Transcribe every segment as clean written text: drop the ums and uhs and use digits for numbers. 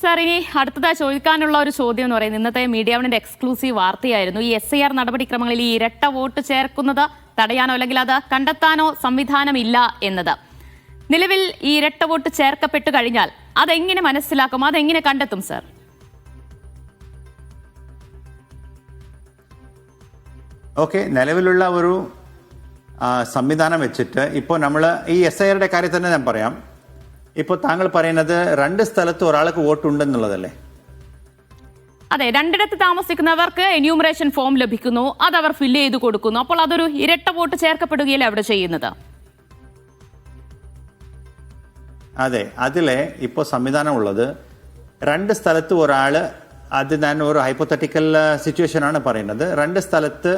Sir, ഇനി അടുത്തതായി ചോദിക്കാനുള്ള ഒരു ചോദ്യം എന്ന് പറയുന്നത് ഇന്നത്തെ മീഡിയ വണിന്റെ എക്സ്ക്ലൂസീവ് വാർത്തയായിരുന്നു. ഈ SIR നടപടിക്രമങ്ങളിൽ ഈ ഇരട്ട വോട്ട് ചേർക്കുന്നത് തടയാനോ അല്ലെങ്കിൽ അത് കണ്ടെത്താനോ സംവിധാനമില്ല എന്നത്. നിലവിൽ ഈ ഇരട്ട വോട്ട് ചേർക്കപ്പെട്ടു കഴിഞ്ഞാൽ അതെങ്ങനെ മനസ്സിലാക്കും, അതെങ്ങനെ കണ്ടെത്തും സാർ? ഓക്കെ, നിലവിലുള്ള ഒരു സംവിധാനം വെച്ചിട്ട് ഇപ്പോൾ നമ്മൾ ഈ SIRയുടെ കാര്യം തന്നെ ഞാൻ പറയാം. ഇപ്പോൾ താങ്കൾ പറയുന്നത് 2 സ്ഥലത്ത് ഒരാൾക്ക് വോട്ടുണ്ടെന്നുള്ളതല്ലേ? അതെ, 2ഇടത്ത് താമസിക്കുന്നവർക്ക് എന്യൂമറേഷൻ ഫോം ലഭിക്കുന്നു, അത് അവർ ഫില്ല് ചെയ്ത് കൊടുക്കുന്നു. അപ്പോൾ അതൊരു ഇരട്ട വോട്ട് ചേർക്കപ്പെടുകയല്ലേ അവിടെ ചെയ്യുന്നത്? അതെ, അതിലെ ഇപ്പോൾ സംവിധാനം ഉള്ളത് 2 സ്ഥലത്ത് ഒരാൾ, അത് ഞാൻ ഒരു ഹൈപ്പോത്തറ്റിക്കൽ സിറ്റുവേഷൻ ആണ് പറയുന്നത്. 2 സ്ഥലത്ത്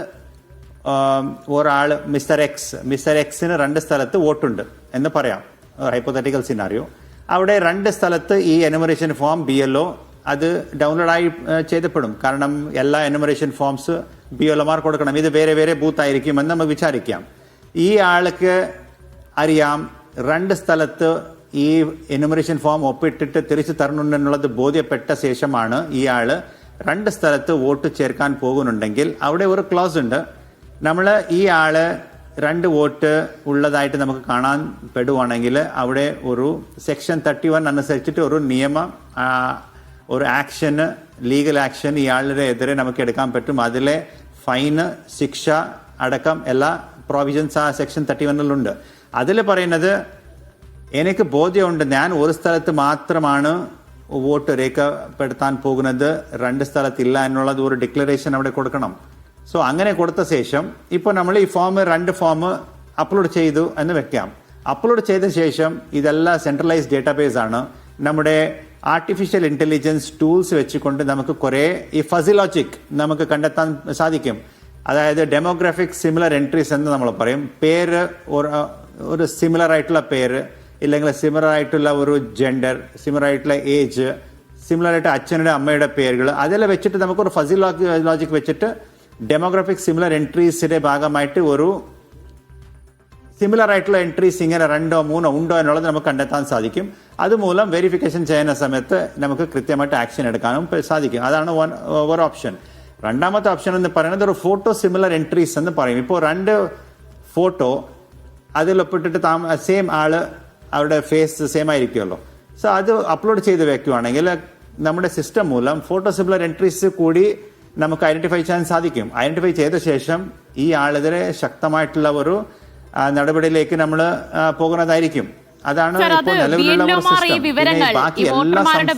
ഒരാൾ മിസ്റ്റർ എക്സിന് 2 സ്ഥലത്ത് വോട്ടുണ്ട് എന്ന് പറയാം, ഹൈപ്പോത്തറ്റിക്കൽ സിനാറിയോ. അവിടെ 2 സ്ഥലത്ത് ഈ എനുമറേഷൻ ഫോം BLO അത് ഡൗൺലോഡായി ചെയ്തപ്പെടും. കാരണം എല്ലാ എനുമറേഷൻ ഫോംസ് BLOമാർ കൊടുക്കണം. ഇത് വേറെ വേറെ ബൂത്ത് ആയിരിക്കുമെന്ന് നമുക്ക് വിചാരിക്കാം. ഈ ആൾക്ക് അറിയാം 2 സ്ഥലത്ത് ഈ എനുമറേഷൻ ഫോം ഒപ്പിട്ടിട്ട് തിരിച്ചു തരണമെന്നുള്ളത് ബോധ്യപ്പെട്ട ശേഷമാണ് ഈ ആള് 2 സ്ഥലത്ത് വോട്ട് ചേർക്കാൻ പോകുന്നുണ്ടെങ്കിൽ അവിടെ ഒരു ക്ലോസ് ഉണ്ട്. നമ്മൾ ഈ ആള് 2 വോട്ട് ഉള്ളതായിട്ട് നമുക്ക് കാണാൻ പെടുവാണെങ്കിൽ അവിടെ ഒരു സെക്ഷൻ 31 അനുസരിച്ചിട്ട് ഒരു നിയമം, ഒരു ആക്ഷന്, ലീഗൽ ആക്ഷൻ ഇയാളുടെ എതിരെ നമുക്ക് എടുക്കാൻ പറ്റും. അതിലെ ഫൈന്, ശിക്ഷ അടക്കം എല്ലാ പ്രൊവിഷൻസ് ആ സെക്ഷൻ 31-ലുണ്ട്. അതിൽ പറയുന്നത് എനിക്ക് ബോധ്യമുണ്ട് ഞാൻ ഒരു സ്ഥലത്ത് മാത്രമാണ് വോട്ട് രേഖപ്പെടുത്താൻ പോകുന്നത്, 2 സ്ഥലത്തില്ല എന്നുള്ളത് ഒരു ഡിക്ലറേഷൻ അവിടെ കൊടുക്കണം. സോ അങ്ങനെ കൊടുത്ത ശേഷം ഇപ്പോൾ നമ്മൾ ഈ ഫോം 2 ഫോം അപ്ലോഡ് ചെയ്തു എന്ന് വെക്കാം. അപ്ലോഡ് ചെയ്ത ശേഷം ഇതെല്ലാം സെൻട്രലൈസ്ഡ് ഡേറ്റാബേസ് ആണ്. നമ്മുടെ ആർട്ടിഫിഷ്യൽ ഇന്റലിജൻസ് ടൂൾസ് വെച്ചുകൊണ്ട് നമുക്ക് കുറേ ഈ ഫസി ലോജിക് നമുക്ക് കണ്ടെത്താൻ സാധിക്കും. അതായത് ഡെമോഗ്രാഫിക് സിമിലർ എൻട്രീസ് എന്ന് നമ്മൾ പറയും. പേര്, ഒരു സിമിലർ ആയിട്ടുള്ള പേര്, ഇല്ലെങ്കിൽ സിമിലർ ആയിട്ടുള്ള ഒരു ജെൻഡർ, സിമിലർ ആയിട്ടുള്ള ഏജ്, സിമിലർ ആയിട്ട് അച്ഛനുടെ അമ്മയുടെ പേരുകൾ, അതെല്ലാം വെച്ചിട്ട് നമുക്കൊരു ഫസി ലോജിക് വെച്ചിട്ട് ഡെമോഗ്രാഫിക് സിമിലർ എൻട്രീസിന്റെ ഭാഗമായിട്ട് ഒരു സിമിലർ ആയിട്ടുള്ള എൻട്രീസ് ഇങ്ങനെ 2ഓ 3ഓ ഉണ്ടോ എന്നുള്ളത് നമുക്ക് കണ്ടെത്താൻ സാധിക്കും. അതുമൂലം വെരിഫിക്കേഷൻ ചെയ്യുന്ന സമയത്ത് നമുക്ക് കൃത്യമായിട്ട് ആക്ഷൻ എടുക്കാനും സാധിക്കും. അതാണ് ഒരു ഓപ്ഷൻ. രണ്ടാമത്തെ ഓപ്ഷൻ എന്ന് പറയുന്നത് ഒരു ഫോട്ടോ സിമിലർ എൻട്രീസ് എന്ന് പറയും. ഇപ്പോൾ 2 ഫോട്ടോ അതിലൊപ്പിട്ടിട്ട് സെയിം ആള്, അവരുടെ ഫേസ് സെയിം ആയിരിക്കുമല്ലോ. സോ അത് അപ്ലോഡ് ചെയ്ത് വെക്കുകയാണെങ്കിൽ നമ്മുടെ സിസ്റ്റം മൂലം ഫോട്ടോ സിമിലർ എൻട്രീസ് കൂടി നമുക്ക് ഐഡന്റിഫൈ ചെയ്യാൻ സാധിക്കും. ഐഡന്റിഫൈ ചെയ്ത ശേഷം ഈ ആളെതിരെ ശക്തമായിട്ടുള്ള ഒരു നടപടിയിലേക്ക് നമ്മൾ പോകുന്നതായിരിക്കും. അതാണ്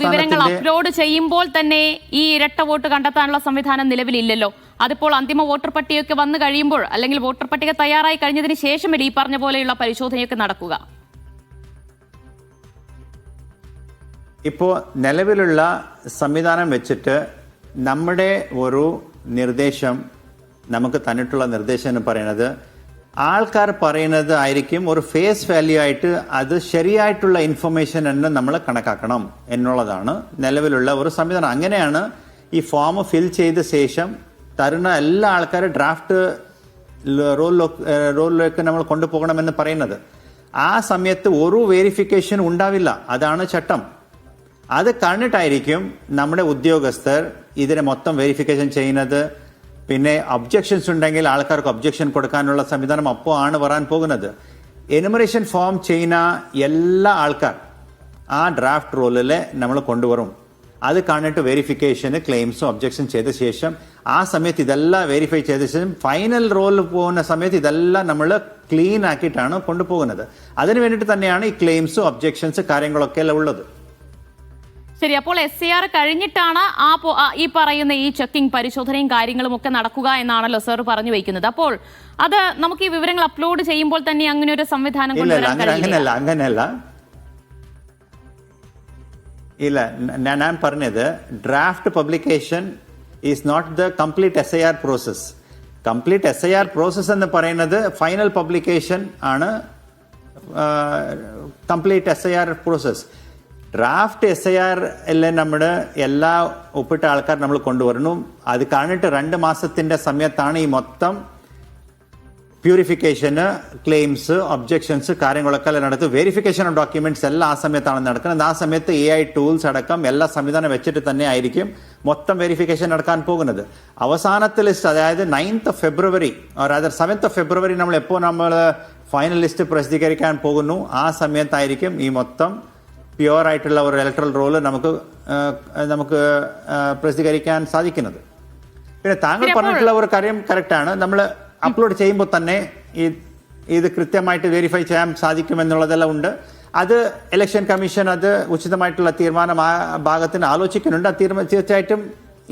വിവരങ്ങൾ അപ്ലോഡ് ചെയ്യുമ്പോൾ തന്നെ ഈ ഇരട്ട വോട്ട് കണ്ടെത്താനുള്ള സംവിധാനം നിലവിലില്ലല്ലോ. അതിപ്പോൾ അന്തിമ വോട്ടർ പട്ടികയൊക്കെ വന്നു കഴിയുമ്പോൾ, അല്ലെങ്കിൽ വോട്ടർ പട്ടിക തയ്യാറായി കഴിഞ്ഞതിന് ശേഷം ഈ പറഞ്ഞ പോലെയുള്ള പരിശോധനയൊക്കെ നടക്കുക. ഇപ്പോൾ നിലവിലുള്ള സംവിധാനം വെച്ചിട്ട് നമ്മുടെ ഒരു നിർദ്ദേശം, നമുക്ക് തന്നിട്ടുള്ള നിർദ്ദേശം എന്ന് പറയുന്നത് ആൾക്കാർ പറയുന്നത് ആയിരിക്കും ഒരു ഫേസ് വാല്യൂ ആയിട്ട് അത് ശരിയായിട്ടുള്ള ഇൻഫർമേഷൻ എന്ന് നമ്മൾ കണക്കാക്കണം എന്നുള്ളതാണ് നിലവിലുള്ള ഒരു സംവിധാനം. അങ്ങനെയാണ് ഈ ഫോം ഫിൽ ചെയ്ത ശേഷം തരുന്ന എല്ലാ ആൾക്കാരും ഡ്രാഫ്റ്റ് റോളിലേക്ക് നമ്മൾ കൊണ്ടുപോകണമെന്ന് പറയുന്നത്. ആ സമയത്ത് ഒരു വെരിഫിക്കേഷൻ ഉണ്ടാവില്ല, അതാണ് ചട്ടം. അത് കണ്ടിട്ടായിരിക്കും നമ്മുടെ ഉദ്യോഗസ്ഥർ ഇതിനെ മൊത്തം വെരിഫിക്കേഷൻ ചെയ്യുന്നത്. പിന്നെ ഒബ്ജക്ഷൻസ് ഉണ്ടെങ്കിൽ ആൾക്കാർക്ക് ഒബ്ജക്ഷൻ കൊടുക്കാനുള്ള സംവിധാനം അപ്പോൾ ആണ് വരാൻ പോകുന്നത്. എനുമറേഷൻ ഫോം ചെയ്യുന്ന എല്ലാ ആൾക്കാർ ആ ഡ്രാഫ്റ്റ് റോളിൽ നമ്മൾ കൊണ്ടുവരും. അത് കണ്ടിട്ട് വെരിഫിക്കേഷന്, ക്ലെയിംസും ഒബ്ജക്ഷൻ ചെയ്ത ശേഷം ആ സമയത്ത് ഇതെല്ലാം വെരിഫൈ ചെയ്ത ശേഷം ഫൈനൽ റോളിൽ പോകുന്ന സമയത്ത് ഇതെല്ലാം നമ്മൾ ക്ലീൻ ആക്കിയിട്ടാണ് കൊണ്ടുപോകുന്നത്. അതിന് വേണ്ടിയിട്ട് തന്നെയാണ് ഈ ക്ലെയിംസും ഒബ്ജക്ഷൻസ് കാര്യങ്ങളൊക്കെ ഉള്ളത്. ശരി, അപ്പോൾ SIR കഴിഞ്ഞിട്ടാണ് ഈ പറയുന്ന ഈ ചെക്കിംഗ്, പരിശോധനയും കാര്യങ്ങളും ഒക്കെ നടക്കുക എന്നാണല്ലോ സാർ പറഞ്ഞു വയ്ക്കുന്നത്. അപ്പോൾ അത് നമുക്ക് ഈ വിവരങ്ങൾ അപ്ലോഡ് ചെയ്യുമ്പോൾ തന്നെ അങ്ങനെ ഒരു സംവിധാനം അങ്ങനെയല്ല. ഇല്ല, ഞാൻ പറഞ്ഞത് draft publication is not the complete SIR process. Complete SIR process എന്ന് പറയുന്നത് ഫൈനൽ പബ്ലിക്കേഷൻ ആണ്. Complete SIR process. Draft SIR എല്ലാം നമ്മുടെ എല്ലാ ഒപ്പിട്ട ആൾക്കാർ നമ്മൾ കൊണ്ടുവരണം. അത് കാണിട്ട് 2 മാസത്തിന്റെ സമയത്താണ് ഈ മൊത്തം പ്യൂരിഫിക്കേഷന്, ക്ലെയിംസ്, ഒബ്ജെക്ഷൻസ് കാര്യങ്ങളൊക്കെ എല്ലാം നടത്തും. വെരിഫിക്കേഷൻ ഓഫ് ഡോക്യുമെന്റ്സ് എല്ലാം ആ സമയത്താണ് നടക്കുന്നത്. ആ സമയത്ത് AI ടൂൾസ് അടക്കം എല്ലാ സംവിധാനം വെച്ചിട്ട് തന്നെ ആയിരിക്കും മൊത്തം വെരിഫിക്കേഷൻ നടക്കാൻ പോകുന്നത്. അവസാനത്തെ ലിസ്റ്റ്, അതായത് 9th of February അതായത് 7th of February നമ്മൾ ഫൈനൽ ലിസ്റ്റ് പ്രസിദ്ധീകരിക്കാൻ പോകുന്നു. ആ സമയത്തായിരിക്കും ഈ മൊത്തം പ്യുവർ ആയിട്ടുള്ള ഒരു ഇലക്ട്രൽ റോള് നമുക്ക് പ്രസിദ്ധീകരിക്കാൻ സാധിക്കുന്നത്. പിന്നെ താങ്കൾ പറഞ്ഞിട്ടുള്ള ഒരു കാര്യം കറക്റ്റാണ്. നമ്മൾ അപ്ലോഡ് ചെയ്യുമ്പോൾ തന്നെ ഇത് കൃത്യമായിട്ട് വെരിഫൈ ചെയ്യാൻ സാധിക്കുമെന്നുള്ളതെല്ലാം ഉണ്ട്. അത് ഇലക്ഷൻ കമ്മീഷൻ അത് ഉചിതമായിട്ടുള്ള തീരുമാനം ആ ഭാഗത്തിന് ആലോചിക്കുന്നുണ്ട്. തീർച്ചയായിട്ടും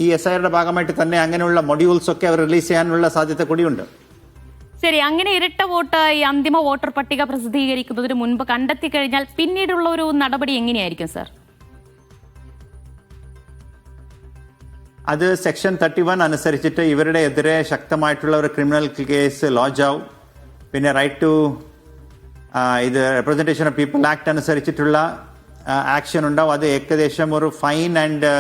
ഈ SIRയുടെ ഭാഗമായിട്ട് തന്നെ അങ്ങനെയുള്ള മൊഡ്യൂൾസ് ഒക്കെ അവർ റിലീസ് ചെയ്യാനുള്ള സാധ്യത കൂടിയുണ്ട്. ശരി, അങ്ങനെ ഇരട്ട വോട്ട് ഈ അന്തിമ വോട്ടർ പട്ടിക പ്രസിദ്ധീകരിക്കുന്നതിന് മുൻപ് കണ്ടെത്തി കഴിഞ്ഞാൽ പിന്നീടുള്ള ഒരു നടപടി എങ്ങനെയായിരിക്കും സർ? അത് സെക്ഷൻ 31 അനുസരിച്ചിട്ട് ഇവരുടെ എതിരെ ശക്തമായിട്ടുള്ള ഒരു ക്രിമിനൽ കേസ് ലോഡ്ജ് ആവും. പിന്നെ റൈറ്റ് ടു ഇത് റെപ്രസെന്റേഷൻ ഓഫ് പീപ്പിൾ ആക്ട് അനുസരിച്ചിട്ടുള്ള ആക്ഷൻ ഉണ്ടാവും. അത് ഏകദേശം ഒരു ഫൈൻ ആൻഡ്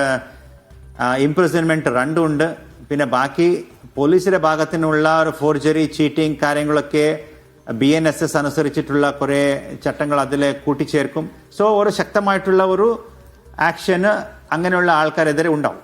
ഇംപ്രിസൺമെന്റ് രണ്ടും ഉണ്ട്. പിന്നെ ബാക്കി പോലീസിന്റെ ഭാഗത്തിനുള്ള ഒരു ഫോർജറി, ചീറ്റിംഗ് കാര്യങ്ങളൊക്കെ BNSS അനുസരിച്ചിട്ടുള്ള കുറേ ചട്ടങ്ങൾ അതിൽ കൂട്ടിച്ചേർക്കും. സോ ഒരു ശക്തമായിട്ടുള്ള ഒരു ആക്ഷന് അങ്ങനെയുള്ള ആൾക്കാരെതിരെ ഉണ്ടാവും.